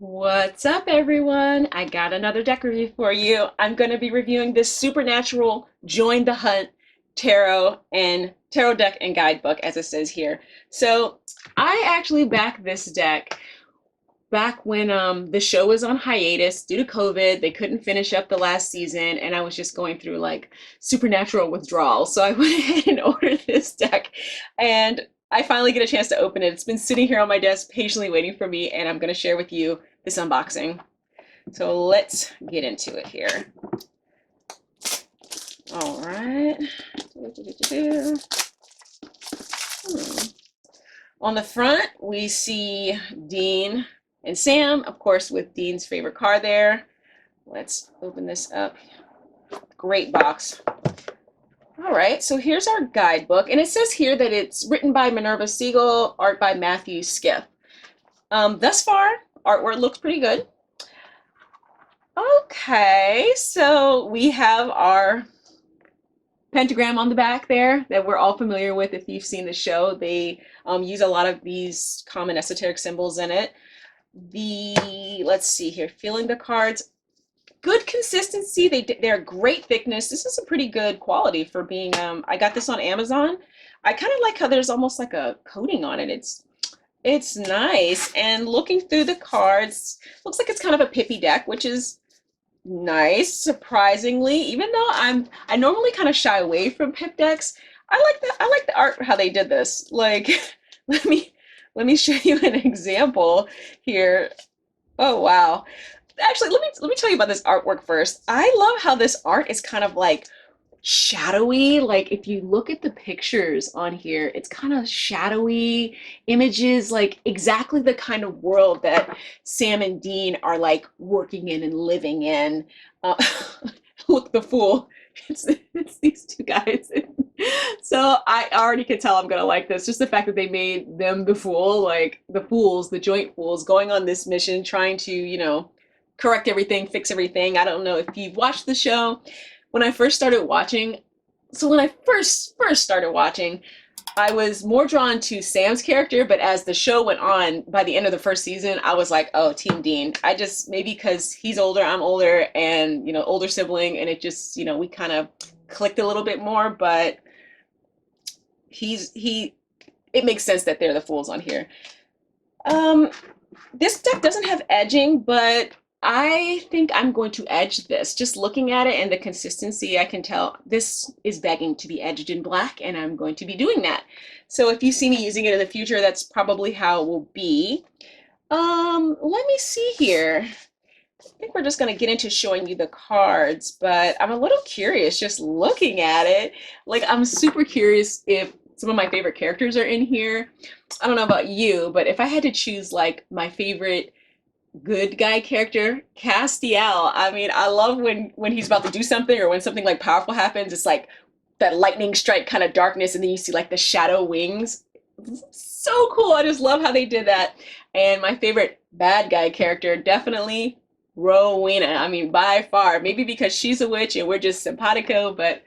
What's up, everyone? I got another deck review for you. I'm going to be reviewing this Supernatural Join the Hunt tarot deck and guidebook, as it says here. So, I actually backed this deck back when the show was on hiatus due to COVID. They couldn't finish up the last season, and I was just going through like supernatural withdrawal. So I went ahead and ordered this deck, and I finally get a chance to open it. It's been sitting here on my desk patiently waiting for me, and I'm going to share with you this unboxing. So let's get into it here. All right. On the front, we see Dean and Sam, of course, with Dean's favorite car there. Let's open this up. Great box. All right, so here's our guidebook, and it says here that it's written by Minerva Siegel, art by Matthew Skiff. Thus far, artwork looks pretty good. Okay, so we have our pentagram on the back there that we're all familiar with if you've seen the show. They use a lot of these common esoteric symbols in it. Let's see here, feeling the cards. Good consistency. They're great thickness. This is a pretty good quality for being, I got this on Amazon. I kind of like how there's almost like a coating on it. It's nice. And looking through the cards, looks like it's kind of a pippy deck, which is nice, surprisingly. Even though I normally kind of shy away from pip decks, I like the art how they did this. Like, let me show you an example here. Oh wow. Actually, let me tell you about this artwork first. I love how this art is kind of like shadowy. Like if you look at the pictures on here, it's kind of shadowy images, like exactly the kind of world that Sam and Dean are like working in and living in. Uh, Look, the fool. It's these two guys. So I already can tell I'm gonna like this. Just the fact that they made them the fool, like the fools, the joint fools, going on this mission, trying to, correct everything, fix everything. I don't know if you've watched the show. When I first started watching, when I first started watching, I was more drawn to Sam's character, but as the show went on, by the end of the first season, I was like, oh, Team Dean. I just, maybe because he's older, I'm older, and, older sibling, and it just, we kind of clicked a little bit more, but it makes sense that they're the fools on here. This deck doesn't have edging, but I think I'm going to edge this. Just looking at it and the consistency, I can tell this is begging to be edged in black, and I'm going to be doing that. So if you see me using it in the future, that's probably how it will be. Let me see here. I think we're just going to get into showing you the cards, but I'm a little curious just looking at it. Like, I'm super curious if some of my favorite characters are in here. I don't know about you, but if I had to choose like my favorite good guy character, Castiel. I mean, I love when he's about to do something or when something like powerful happens. It's like that lightning strike kind of darkness, and then you see like the shadow wings. So cool. I just love how they did that. And my favorite bad guy character, definitely Rowena. I mean, by far, maybe because she's a witch and we're just simpatico, but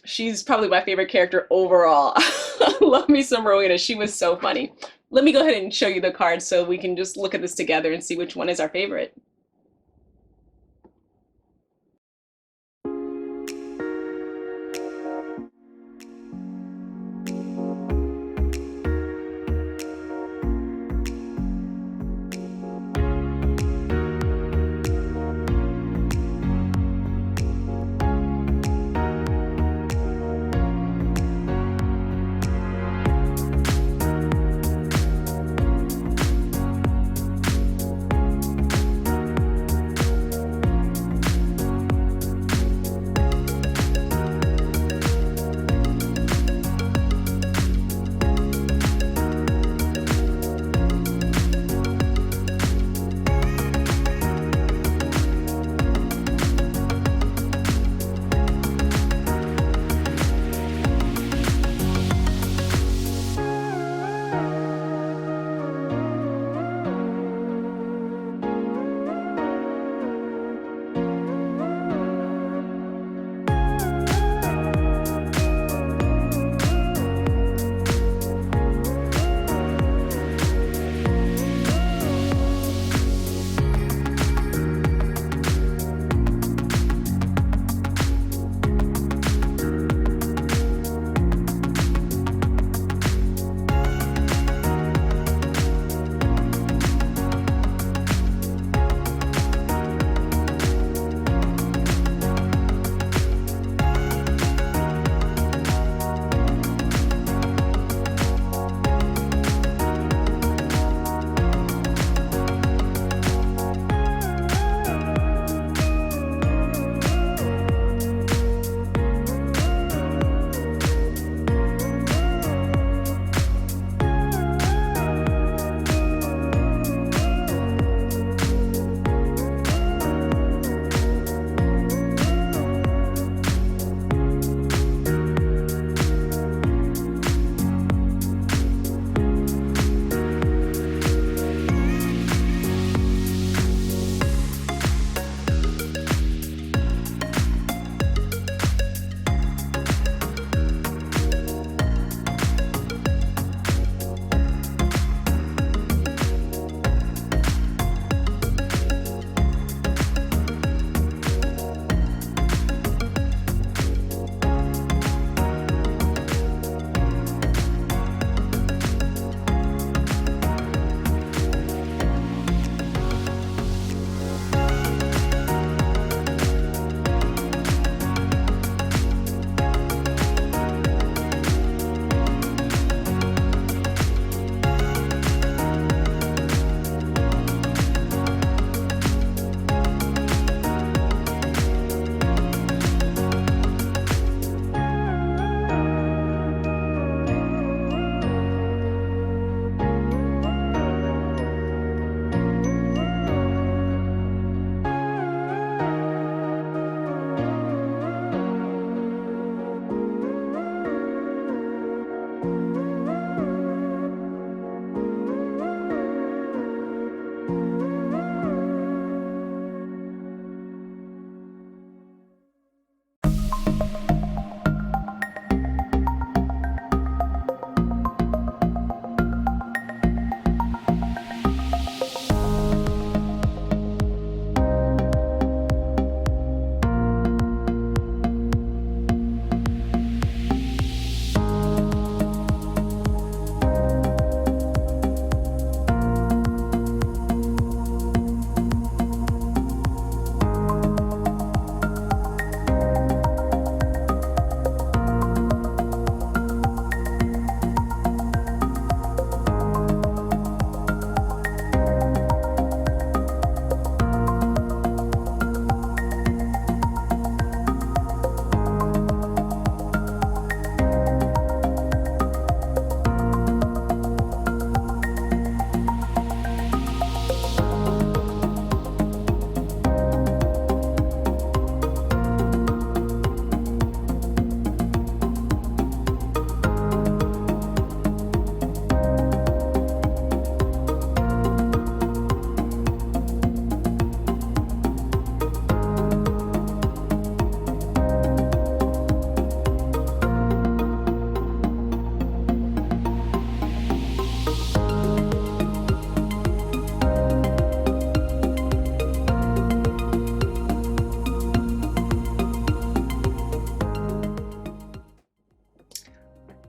she's probably my favorite character overall. I love me some Rowena. She was so funny. Let me go ahead and show you the cards so we can just look at this together and see which one is our favorite.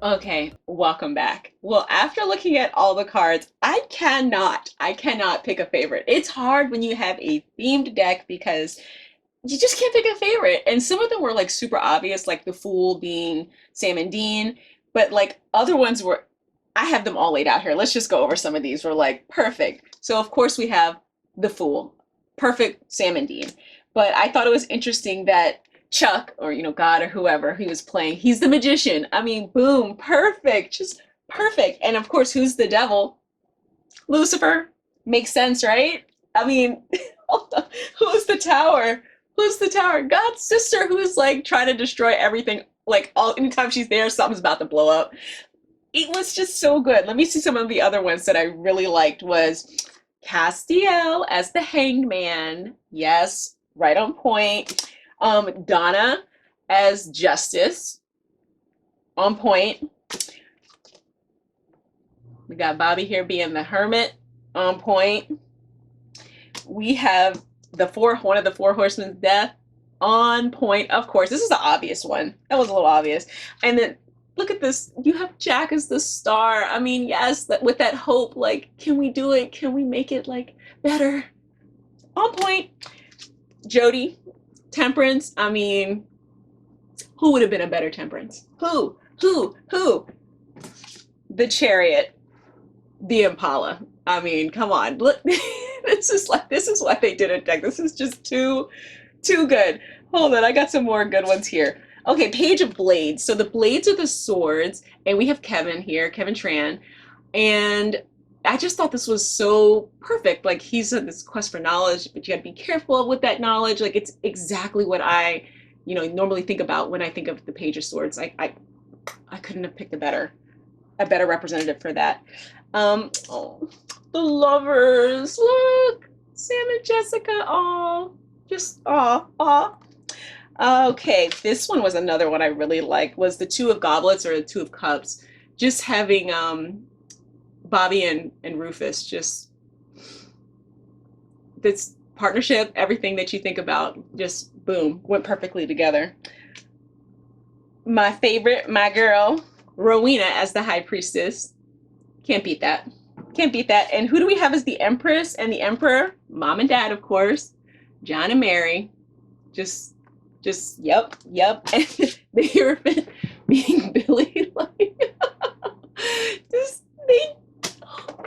Okay, welcome back. Well, after looking at all the cards, I cannot pick a favorite. It's hard when you have a themed deck because you just can't pick a favorite. And some of them were like super obvious, like the Fool being Sam and Dean, but like other ones were, I have them all laid out here. Let's just go over some of these. We're like, perfect. So of course we have the Fool, perfect Sam and Dean. But I thought it was interesting that Chuck, or God or whoever he was playing, he's the magician. I mean, boom, perfect, just perfect. And of course, who's the devil? Lucifer. Makes sense, right? I mean, who's the tower? Who's the tower? God's sister, who's like trying to destroy everything. Like anytime she's there, something's about to blow up. It was just so good. Let me see some of the other ones that I really liked was Castiel as the Hanged Man. Yes, right on point. Donna as Justice. On point. We got Bobby here being the Hermit. On point. We have one of the four horsemen's death. On point. Of course, this is the obvious one. That was a little obvious. And then look at this. You have Jack as the star. I mean, yes, with that hope, like, can we do it? Can we make it like better? On point. Jody, Temperance. I mean, who would have been a better Temperance? Who? The Chariot, the Impala. I mean, come on. Look, this is why they did it, deck. This is just too good. Hold on, I got some more good ones here. Okay, Page of Blades. So the blades are the swords, and we have Kevin here, Kevin Tran, and I just thought this was so perfect. Like, he's on this quest for knowledge, but you got to be careful with that knowledge. Like, it's exactly what I, normally think about when I think of the Page of Swords. I couldn't have picked a better representative for that. Oh, the lovers. Look, Sam and Jessica. Oh, just okay, this one was another one I really liked, was the Two of Goblets or the Two of Cups. Just having Bobby and Rufus, just this partnership, everything that you think about, just boom, went perfectly together. My favorite, my girl, Rowena as the High Priestess. Can't beat that. Can't beat that. And who do we have as the Empress and the Emperor? Mom and Dad, of course. John and Mary. Just yep. And the Hierophant being Billy. Like, just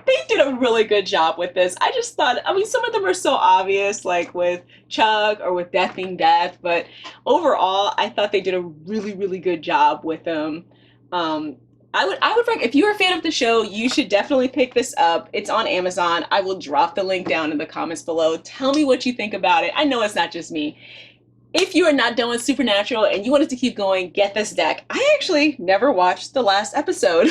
they did a really good job with this. I just thought, I mean, some of them are so obvious, like with Chuck or with Death being Death, but overall, I thought they did a really, really good job with them. I would recommend, if you're a fan of the show, you should definitely pick this up. It's on Amazon. I will drop the link down in the comments below. Tell me what you think about it. I know it's not just me. If you are not done with Supernatural and you wanted to keep going, get this deck. I actually never watched the last episode.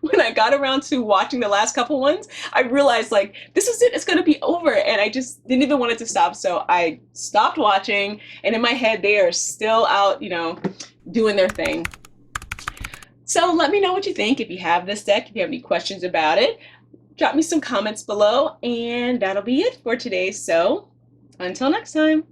When I got around to watching the last couple ones, I realized, like, this is it, it's gonna be over, and I just didn't even want it to stop, so I stopped watching, and in my head, they are still out, doing their thing. So let me know what you think. If you have this deck, if you have any questions about it, drop me some comments below, and that'll be it for today. So until next time.